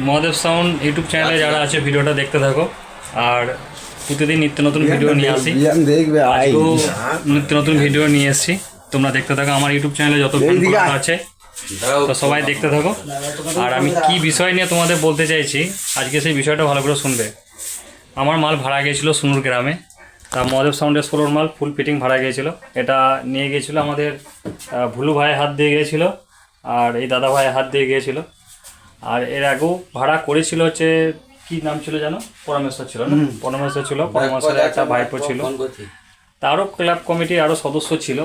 Mahadev sound YouTube চ্যানেলে যারা আছে ভিডিওটা দেখতে থাকো। আর প্রতিদিন নিত্য নতুন ভিডিও নিয়ে আসি, আজকেও নিত্য নতুন ভিডিও নিয়ে এসেছি, তোমরা দেখতে থাকো। আমার ইউটিউব চ্যানেলে যত ভিডিও আছে তো সবাই দেখতে থাকো। আর আমি কি বিষয় নিয়ে তোমাদের বলতে চাইছি আজকে সেই বিষয়টা ভালো করে শুনবে। আমার মাল ভাড়া গিয়েছিলো সুনুর গ্রামে, তা মহাদেব সাউন্ডের 16 মাল ফুল ফিটিং ভাড়া গিয়েছিলো। এটা নিয়ে গিয়েছিলো আমাদের ভুলু ভাইয়ের হাত দিয়ে গিয়েছিলো, আর এই দাদা ভাইয়ের হাত দিয়ে গিয়েছিলো। আর এর আগেও ভাড়া করেছিল হচ্ছে, কি নাম ছিল জানো, পরমেশ্বর ছিল না, পরমেশ্বর ছিল, পরমেশ্বরের একটা ভাইপো ছিল, তারও ক্লাব কমিটির আরও সদস্য ছিল।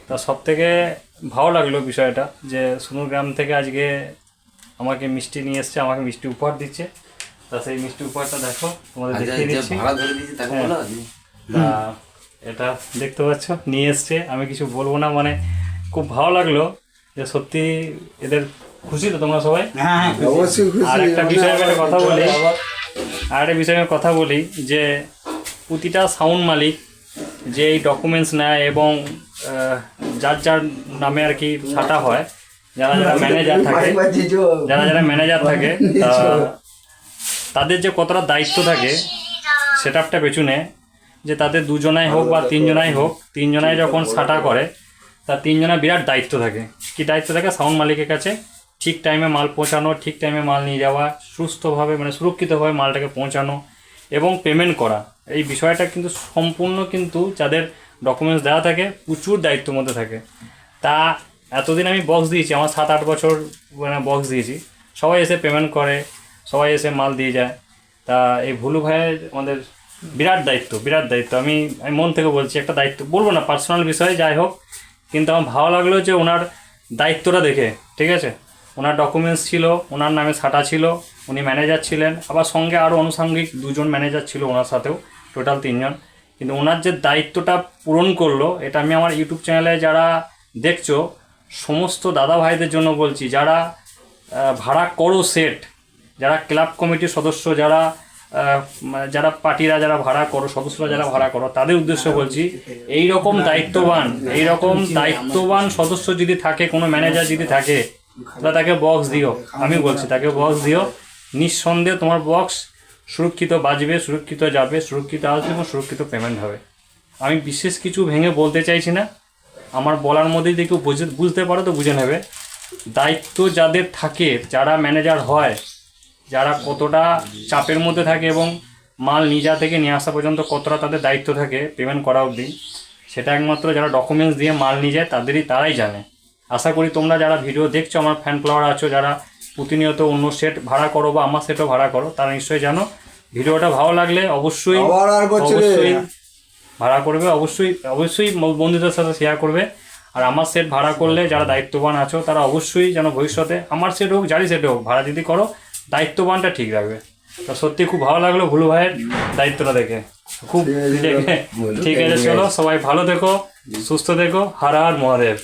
তা সব থেকে ভালো লাগলো বিষয়টা যে সুনুর গ্রাম থেকে আজকে আমাকে মিষ্টি নিয়ে এসছে, আমাকে মিষ্টি উপহার দিচ্ছে। তা সেই মিষ্টি উপহারটা দেখো, তোমাদের দেখিয়ে দিচ্ছি। তা এটা দেখতে পাচ্ছ নিয়ে এসছে, আমি কিছু বলবো না, মানে খুব ভালো লাগলো যে সত্যি এদের খুশি তো তোমরা সবাই। আর একটা বিষয়ে একটা কথা বলি, কথা বলি যে প্রতিটা সাউন্ড মালিক যে এই ডকুমেন্টস নেয় এবং যার যার নামে আর কি ছাটা হয়, যারা ম্যানেজার থাকে, যারা ম্যানেজার থাকে, তাদের যে কতটা দায়িত্ব থাকে সেটআপটা পেছনে, যে তাদের দুজনাই হোক বা তিনজনাই হোক, তিনজনাই যখন ছাটা করে তা তিনজনের বিরাট দায়িত্ব থাকে। কি দায়িত্ব থাকে? সাউন্ড মালিকের কাছে ঠিক টাইমে মাল পৌঁছানো, ঠিক টাইমে মাল নিয়ে যাওয়া, সুস্থভাবে মানে সুরক্ষিতভাবে মালটাকে পৌঁছানো এবং পেমেন্ট করা। এই বিষয়টা কিন্তু সম্পূর্ণ কিন্তু যাদের ডকুমেন্টস দেওয়া থাকে প্রচুর দায়িত্বের মধ্যে থাকে। তা এতদিন আমি বক্স দিয়েছি, আমার 7-8 বছর মানে বক্স দিয়েছি, সবাই এসে পেমেন্ট করে, সবাই এসে মাল দিয়ে যায়। তা এই ভুলু ভাইয়ের আমাদের বিরাট দায়িত্ব। আমি মন থেকে বলছি, একটা দায়িত্ব বলবো না, পার্সোনাল বিষয় যাই হোক, কিন্তু আমার ভালো লাগলো যে ওনার দায়িত্বটা দেখে। ঠিক আছে, ওনার ডকুমেন্টস ছিল, ওনার নামে ছাটা ছিল, উনি ম্যানেজার ছিলেন, আবার সঙ্গে আরও আনুষঙ্গিক 2জন ম্যানেজার ছিল ওনার সাথেও, টোটাল 3জন। কিন্তু ওনার যে দায়িত্বটা পূরণ করলো, এটা আমি আমার ইউটিউব চ্যানেলে যারা দেখছো সমস্ত দাদা ভাইদের জন্য বলছি, যারা ভাড়া করো সেট, যারা ক্লাব কমিটির সদস্য, যারা পার্টিরা যারা ভাড়া করো, সদস্যরা যারা ভাড়া করো, তাদের উদ্দেশ্য বলছি, এই রকম দায়িত্ববান সদস্য যদি থাকে, কোনো ম্যানেজার যদি থাকে, তাহলে তাকে বক্স দিও। আমি বলছি তাকে বক্স দিও, নিঃসন্দেহে তোমার বক্স সুরক্ষিত বাজবে, সুরক্ষিত যাবে, সুরক্ষিত আসবে এবং সুরক্ষিত পেমেন্ট হবে। আমি বিশেষ কিছু ভেঙে বলতে চাইছি না, আমার বলার মধ্যেই দেখে বুঝতে পারো তো বুঝে নেবে। দায়িত্ব যাদের থাকে, যারা ম্যানেজার হয়, যারা কতটা চাপের মধ্যে থাকে এবং মাল নিজা থেকে নিয়ে আসা পর্যন্ত কতটা তাদের দায়িত্ব থাকে পেমেন্ট করা অবধি, সেটা একমাত্র যারা ডকুমেন্টস দিয়ে মাল নিয়ে যায় তারাই জানে। আশা করি তোমরা যারা ভিডিও দেখছো, আমার ফ্যান ফলোয়ার আছো, যারা প্রতিনিয়ত অন্য সেট ভাড়া করো বা আমার সেটও ভাড়া করো, তারা নিশ্চয়ই জানো। ভিডিওটা ভালো লাগলে অবশ্যই ভাড়া করবে, অবশ্যই বন্ধুদের সাথে শেয়ার করবে। আর আমার সেট ভাড়া করলে যারা দায়িত্ববান আছো, তারা অবশ্যই যেন ভবিষ্যতে আমার সেট হোক, যারই সেট হোক, ভাড়া যদি করো দায়িত্ববানটা ঠিক রাখবে। তো সত্যি খুব ভালো লাগলো ভুলু ভাইয়ের দায়িত্বটা দেখে, খুব ঠিক আছে। চলো সবাই ভালো থেকো, সুস্থ থেকো। হর হর মহাদেব।